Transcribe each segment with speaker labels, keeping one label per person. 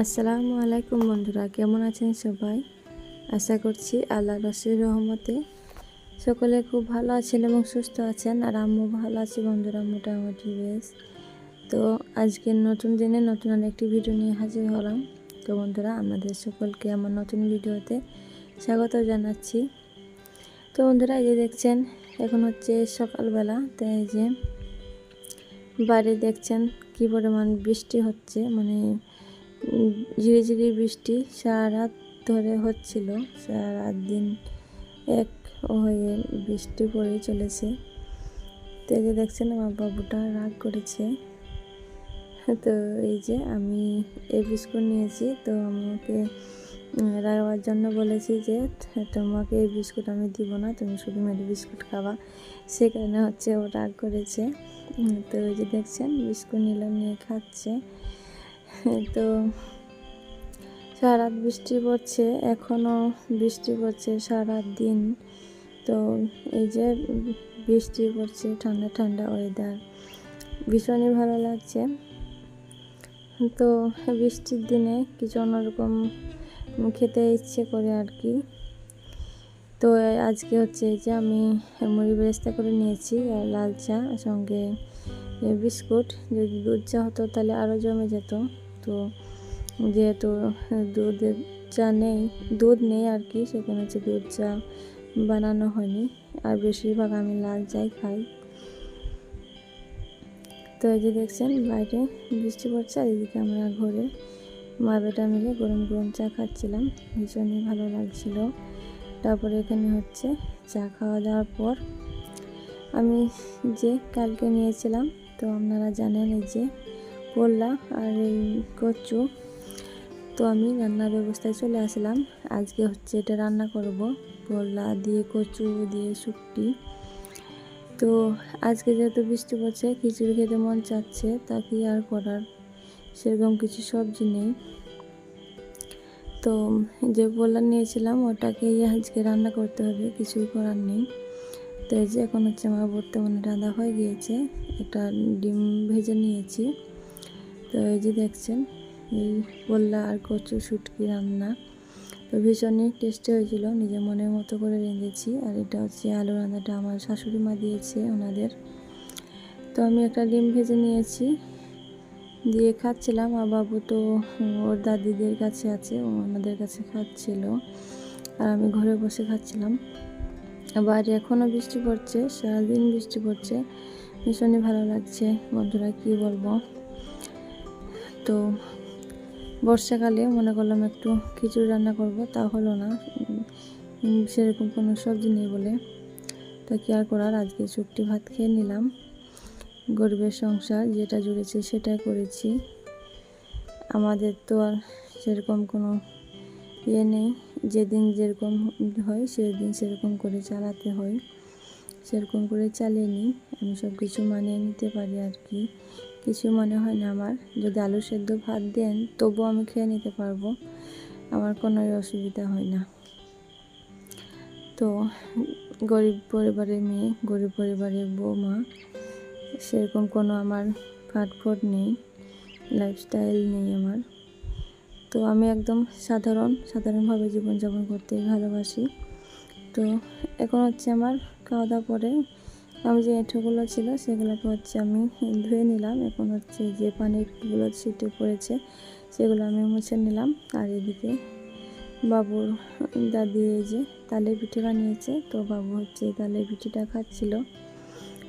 Speaker 1: আসসালামু আলাইকুম বন্ধুরা, কেমন আছেন সবাই? আশা করছি আল্লাহর অশেষ রহমতে সকলে খুব ভালো আছেন এবং সুস্থ আছেন। আর আম্মু ভালো আছে বন্ধুরা, মোটামুটি বেশ। তো আজকের নতুন দিনে নতুন আরেকটি ভিডিও নিয়ে হাজির হলাম। তো বন্ধুরা, আপনাদের সকলকে আমার নতুন ভিডিওতে স্বাগত জানাচ্ছি। তো বন্ধুরা, এই যে দেখছেন এখন হচ্ছে সকালবেলা, তো এই যে বাইরে দেখছেন কী পরিমাণ বৃষ্টি হচ্ছে, মানে ঝিরিঝিরি বৃষ্টি সারা রাত ধরে হচ্ছিল। সারা রাত দিন এক হয়ে বৃষ্টি পড়ে চলেছে। তো এই যে দেখছেন আমার বাবুটা রাগ করেছে। তো এই যে আমি এই বিস্কুট নিয়েছি, তো আমাকে রাগাবার জন্য বলেছি যে তোমাকে এই বিস্কুট আমি দিব না, তুমি শুধু মেরি বিস্কুট খাবা। সে কারণে হচ্ছে ও রাগ করেছে। তো এই যে দেখছেন বিস্কুট নিয়ে খাচ্ছে। তো সারা রাত বৃষ্টি পড়ছে, এখনও বৃষ্টি পড়ছে সারা দিন। তো এই যে বৃষ্টি পড়ছে, ঠান্ডা ঠান্ডা ওয়েদার, ভীষণই ভালো লাগছে। তো বৃষ্টির দিনে কিছু অন্যরকম খেতে ইচ্ছে করে আর কি। তো আজকে হচ্ছে যে আমি মুড়ি বেরেস্তা করে নিয়েছি আর লাল চা, সঙ্গে বিস্কুট। যদি দুধ চা হতো তাহলে আরও জমে যেত। তো যেহেতু দুধ নেই আর কি, সেখানে হচ্ছে দুধ চা বানানো হয়নি। আর বেশিরভাগ আমি লাল চাই খাই। তো এই যে দেখছেন বাইরে বৃষ্টি পড়ছে, আর এদিকে আমরা ঘরে মা বেটা মিলে গরম গরম চা খাচ্ছিলাম, ভীষণই ভালো লাগছিল। তারপরে এখানে হচ্ছে চা খাওয়া দাওয়ার পর আমি যে কালকে নিয়েছিলাম, তো আপনারা জানেন এই যে পোল্লা আর এই কচু, তো আমি রান্নার ব্যবস্থায় চলে আসলাম। আজকে হচ্ছে এটা রান্না করব, পোল্লা দিয়ে কচু দিয়ে শুটকি। তো আজকে যেহেতু বৃষ্টি পড়ছে, খিচুড়ি খেতে মন চাচ্ছে, তা কি আর করার, সেরকম কিছু সবজি নেই। তো যে পোল্লা নিয়েছিলাম ওটাকেই আজকে রান্না করতে হবে, কিছুই করার নেই। তো এই যে এখন হচ্ছে আমার বর্তমানে রান্না হয়ে গিয়েছে, একটা ডিম ভেজে নিয়েছি। তো এই যে দেখছেন এই পোল্লা আর কচু শুটকি রান্না, তো ভীষণই টেস্টি হয়েছিল, নিজের মনের মতো করে রেঁধেছি। আর এটা হচ্ছে আলু রান্নাটা আমার শাশুড়ি মা দিয়েছে ওনাদের। তো আমি একটা ডিম ভেজে নিয়েছি, দিয়ে খাচ্ছিলাম। আর বাবু তো ওর দাদিদের কাছে আছে, ওনাদের কাছে খাচ্ছিল, আর আমি ঘরে বসে খাচ্ছিলাম। বাইরে এখনও বৃষ্টি পড়ছে, সারাদিন বৃষ্টি পড়ছে, ভীষণই ভালো লাগছে বন্ধুরা, কি বলবো। তো বর্ষাকালে মনে করলাম একটু খিচুড়ি রান্না করব, তা হলো না, সেরকম কোনো সবজি নেই বলে। তা কি আর করার, আজকে শুকটি ভাত খেয়ে নিলাম। গরিবের সংসার, যেটা জুড়েছে সেটাই করেছি। আমাদের তো আর সেরকম কোনো ইয়ে নেই, যেদিন যেরকম হয় সেদিন সেরকম করে চালাতে হয়, সেরকম করে চালিয়ে নিই। আমি সব কিছু মানিয়ে নিতে পারি আর কি, কিছু মনে হয় না আমার। যদি আলু সেদ্ধ ভাত দেন তবুও আমি খেয়ে নিতে পারবো, আমার কোনো অসুবিধা হয় না। তো গরিব পরিবারের মেয়ে, গরিব পরিবারের বৌমা, সেরকম কোনো আমার ফাটফট নেই, লাইফস্টাইল নেই আমার। তো আমি একদম সাধারণভাবে জীবনযাপন করতে ভালোবাসি। তো এখন হচ্ছে আমার খাওয়া দাওয়া পরে আমি যে এঁঠোগুলো ছিল সেগুলোকে হচ্ছে আমি ধুয়ে নিলাম। এখন হচ্ছে যে পানিগুলো ছিটে পড়েছে সেগুলো আমি মুছে নিলাম। আর এদিকে বাবুর দাদি এই যে তালের পিঠে বানিয়েছে, তো বাবু হচ্ছে এই তালের পিঠেটা খাচ্ছিল।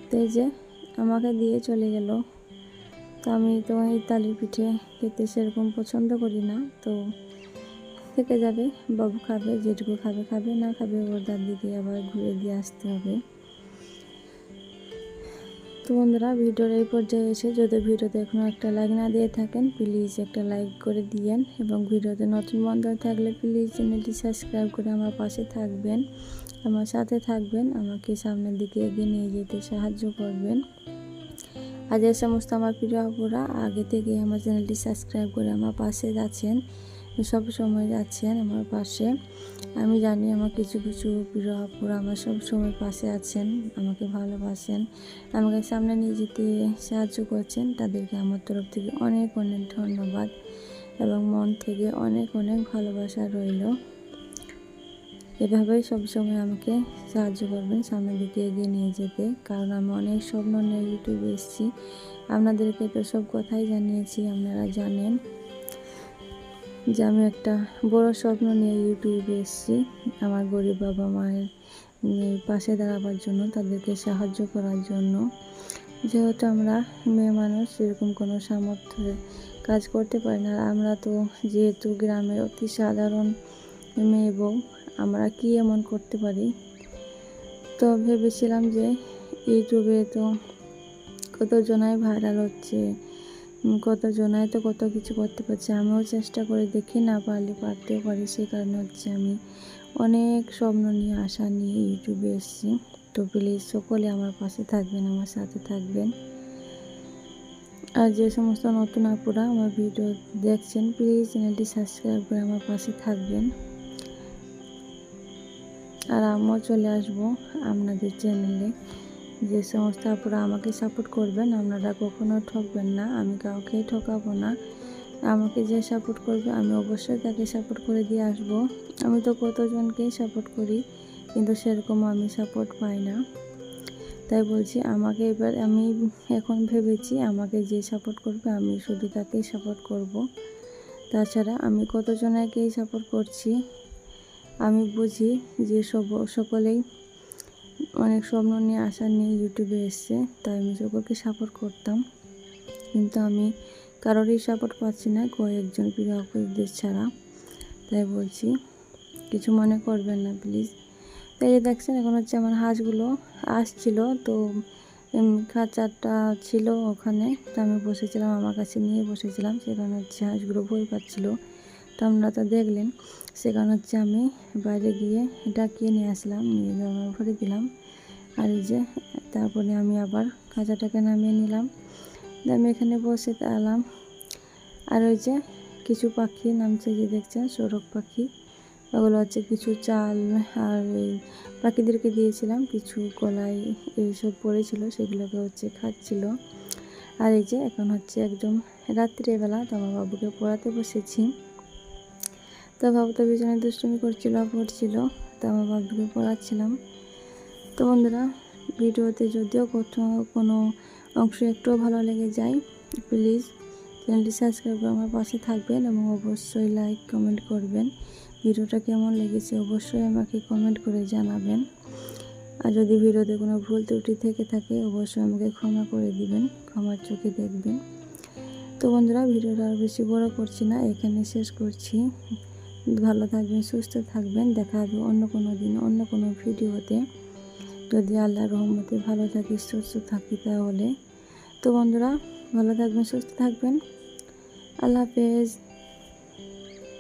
Speaker 1: তো এই যে আমাকে দিয়ে চলে গেল। তো আমি তো এই তালের পিঠে খেতে সেরকম পছন্দ করি না, তো থেকে যাবে, বাবু খাবে, যেটুকু খাবে খাবে, না খাবে ওর দাদিকে আবার ঘুরে দিয়ে আসতে হবে। তো বন্ধুরা, ভিডিওর এই পর্যায়ে এসে যদি ভিডিওতে এখনও একটা লাইক না দিয়ে থাকেন, প্লিজ একটা লাইক করে দিয়েন। এবং ভিডিওতে নতুন বন্ধু থাকলে প্লিজ চ্যানেলটি সাবস্ক্রাইব করে আমার পাশে থাকবেন, আমার সাথে থাকবেন, আমাকে সামনের দিকে এগিয়ে নিয়ে যেতে সাহায্য করবেন। আর যে সমস্ত আমার প্রিয় আপুরা আগে থেকে আমার চ্যানেলটি সাবস্ক্রাইব করে আমার পাশে আছেন, সব সময় আছেন আমার পাশে, আমি জানি আমার কিছু কিছু প্রিয় আপুরা আমার সব সময় পাশে আছেন, আমাকে ভালোবাসেন, আমাকে সামনে নিয়ে যেতে সাহায্য করছেন, তাদেরকে আমার তরফ থেকে অনেক অনেক ধন্যবাদ। এবং মন থেকে অনেক অনেক ভালোবাসা রইল। এভাবেই সবসময় আমাকে সাহায্য করবেন সামনের দিকে এগিয়ে নিয়ে যেতে, কারণ আমি অনেক স্বপ্ন নিয়ে ইউটিউবে এসেছি। আপনাদেরকে তো সব কথাই জানিয়েছি, আপনারা জানেন যে আমি একটা বড় স্বপ্ন নিয়ে ইউটিউবে এসেছি আমার গরিব বাবা মায়ের পাশে দাঁড়াবার জন্য, তাদেরকে সাহায্য করার জন্য। যেহেতু আমরা মেয়ে মানুষ, সেরকম কোনো সামর্থ্যের কাজ করতে পারি না। আমরা তো যেহেতু গ্রামের অতি সাধারণ মেয়ে বউ, আমরা কি এমন করতে পারি। তো ভেবেছিলাম যে ইউটিউবে তো কতজনাই ভাইরাল হচ্ছে, কতজনাই তো কত কিছু করতে পারছে, আমিও চেষ্টা করে দেখি, না পারলে পারতেও পারি। সেই কারণে হচ্ছে আমি অনেক স্বপ্ন নিয়ে আশা নিয়ে ইউটিউবে এসেছি। তো প্লিজ সকলে আমার পাশে থাকবেন, আমার সাথে থাকবেন। আর যে সমস্ত নতুন আপুরা আমার ভিডিও দেখছেন, প্লিজ চ্যানেলটি সাবস্ক্রাইব করে আমার পাশে থাকবেন। আর আমিও চলে আসবো আপনাদের চ্যানেলে। যে সমস্ত আপুরা আমাকে সাপোর্ট করবেন, আপনারা কখনো ঠকবেন না, আমি কাউকেই ঠকাবো না। আমাকে যে সাপোর্ট করবে আমি অবশ্যই তাকে সাপোর্ট করে দিয়ে আসবো। আমি তো কতজনকেই সাপোর্ট করি, কিন্তু সেরকম আমি সাপোর্ট পাই না। তাই বলছি, আমাকে এবার আমি এখন ভেবেছি আমাকে যে সাপোর্ট করবে আমি শুধু তাকেই সাপোর্ট করব। তাছাড়া আমি কতজনকেই সাপোর্ট করছি। আমি বুঝি যে সকলেই অনেক স্বপ্ন নিয়ে আশা নিয়ে ইউটিউবে এসছে, তাই আমি সকলকে সাপোর্ট করতাম। কিন্তু আমি কারোরই সাপোর্ট পাচ্ছি না, কয়েকজন প্রিয় আপুদের ছাড়া। তাই বলছি, কিছু মনে করবেন না প্লিজ। তাই যে দেখছেন এখন হচ্ছে আমার হাঁসগুলো আসছিল, তো খাঁচাটা ছিল ওখানে, তো আমি বসেছিলাম, আমার কাছে নিয়ে বসেছিলাম। সেখানে হচ্ছে হাঁসগুলো ভয় পাচ্ছিল, তো আপনারা তো দেখলেন। সেখানে হচ্ছে আমি বাইরে গিয়ে ডাকিয়ে নিয়ে আসলাম, নিয়ে জমা ভরে দিলাম। আর এই যে তারপরে আমি আবার খাঁচাটাকে নামিয়ে নিলাম, আমি এখানে বসে এলাম। আর ওই যে কিছু পাখি নামছে, যে দেখছেন সড়ক পাখি, ওগুলো হচ্ছে কিছু চাল আর এই পাখিদেরকে দিয়েছিলাম, কিছু কলাই এইসব পড়েছিল, সেগুলোকে হচ্ছে খাচ্ছিল। আর এই যে এখন হচ্ছে একদম রাত্রিবেলা, তো আমার বাবুকে পড়াতে বসেছি। তো বাবু তো বিছানে দুষ্টুমি করছিল, পড়ছিল, তো আমার বাবুকে পড়াচ্ছিলাম। তো বন্ধুরা, ভিডিওতে যদিও কোনো অংশ একটুও ভালো লেগে যায়, প্লিজ চ্যানেলটি সাবস্ক্রাইব করে আমার পাশে থাকবেন এবং অবশ্যই লাইক কমেন্ট করবেন। ভিডিওটা কেমন লেগেছে অবশ্যই আমাকে কমেন্ট করে জানাবেন। আর যদি ভিডিওতে কোনো ভুল ত্রুটি থেকে থাকে অবশ্যই আমাকে ক্ষমা করে দিবেন, ক্ষমার চোখে দেখবেন। তো বন্ধুরা, ভিডিওটা আর বেশি বড় করছি না, এখানে শেষ করছি। ভালো থাকবেন, সুস্থ থাকবেন, দেখা হবে অন্য কোনো দিন অন্য কোনো ভিডিওতে, যদি আল্লাহর রহমতে ভালো থাকি সুস্থ থাকি তাহলে। তো বন্ধুরা, ভালো থাকবেন, সুস্থ থাকবেন, আল্লাহ হাফেজ।